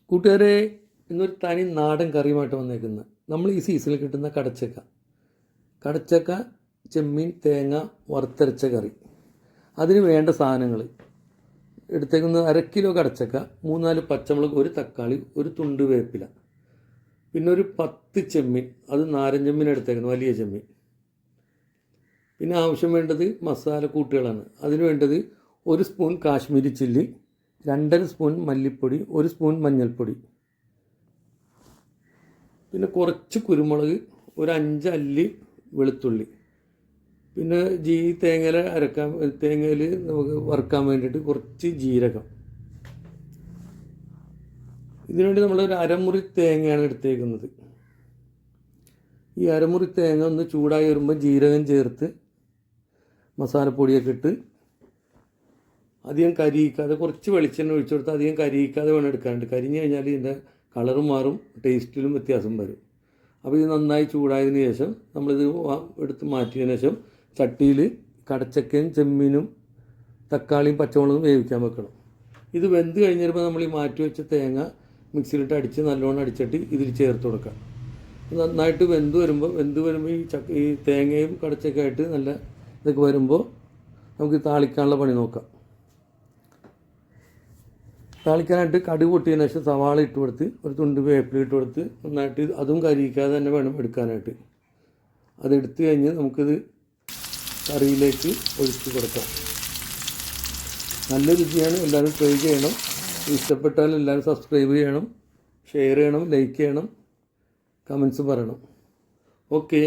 കൂട്ടുകാരെ, ഇന്നൊരു തനി നാടൻ കറിയുമായിട്ട് വന്നേക്കുന്നത് നമ്മൾ ഈ സീസണിൽ കിട്ടുന്ന കടച്ചക്ക ചെമ്മീൻ തേങ്ങ വറുത്തരച്ച കറി. അതിന് വേണ്ട സാധനങ്ങൾ എടുത്തേക്കുന്നത് 1/2 കിലോ കടച്ചക്ക, 3-4 പച്ചമുളക്, ഒരു തക്കാളി, ഒരു തുണ്ട് വേപ്പില, പിന്നെ ഒരു 10 ചെമ്മീൻ, അത് നാരൻ ചെമ്മീൻ എടുത്തേക്കുന്നത്, വലിയ ചെമ്മീൻ. പിന്നെ ആവശ്യം വേണ്ടത് മസാല കൂട്ടുകളാണ്. അതിന് വേണ്ടത് 1 സ്പൂൺ കാശ്മീരി ചില്ലി, 2.5 സ്പൂൺ മല്ലിപ്പൊടി, 1 സ്പൂൺ മഞ്ഞൾപ്പൊടി, പിന്നെ കുറച്ച് കുരുമുളക്, ഒരു 5 അല്ലി വെളുത്തുള്ളി, പിന്നെ തേങ്ങയിൽ നമുക്ക് വറുക്കാൻ വേണ്ടിയിട്ട് കുറച്ച് ജീരകം. ഇതിനുവേണ്ടി നമ്മളൊരു അരമുറി തേങ്ങയാണ് എടുത്തേക്കുന്നത്. ഈ അരമുറി തേങ്ങ ഒന്ന് ചൂടായി വരുമ്പോൾ ജീരകം ചേർത്ത് മസാലപ്പൊടിയൊക്കെ ഇട്ട് അധികം കരിയിക്കാതെ, കുറച്ച് വെളിച്ചെണ്ണ ഒഴിച്ചു കൊടുത്ത് അധികം കരിയിക്കാതെ വേണം എടുക്കാനുണ്ട്. കരിഞ്ഞു കഴിഞ്ഞാൽ ഇതിൻ്റെ കളറ് മാറും, ടേസ്റ്റിലും വ്യത്യാസം വരും. അപ്പോൾ ഇത് നന്നായി ചൂടായതിനു ശേഷം നമ്മളിത് എടുത്ത് മാറ്റിയതിനു ശേഷം ചട്ടിയിൽ കടച്ചക്കയും ചെമ്മീനും തക്കാളിയും പച്ചമുളകും വേവിക്കാൻ വെക്കണം. ഇത് വെന്ത് കഴിഞ്ഞിരുമ്പോൾ നമ്മൾ ഈ മാറ്റി വെച്ച തേങ്ങ മിക്സിയിലിട്ട് അടിച്ച് നല്ലോണം അടിച്ചിട്ട് ഇതിൽ ചേർത്ത് കൊടുക്കാം. നന്നായിട്ട് വെന്ത് വരുമ്പോൾ ഈ തേങ്ങയും കടച്ചക്കയായിട്ട് നല്ല ഇതൊക്കെ വരുമ്പോൾ നമുക്ക് താളിക്കാനുള്ള പണി നോക്കാം. താളിക്കാനായിട്ട് കടുക് പൊട്ടിയതിനു ശേഷം സവാള ഇട്ട് കൊടുത്ത് ഒരു തുണ്ട് വേപ്പില ഇട്ട് കൊടുത്ത് നന്നായിട്ട് അതും കരിയിക്കാതെ തന്നെ വേണം എടുക്കാനായിട്ട്. അതെടുത്ത് കഴിഞ്ഞ് നമുക്കിത് കറിയിലേക്ക് ഒഴിച്ച് കൊടുക്കാം. നല്ല രുചിയാണ്, എല്ലാവരും ട്രൈ ചെയ്യണം. ഇഷ്ടപ്പെട്ടാൽ എല്ലാവരും സബ്സ്ക്രൈബ് ചെയ്യണം, ഷെയർ ചെയ്യണം, ലൈക്ക് ചെയ്യണം, കമൻസ് പറയണം. ഓക്കെ.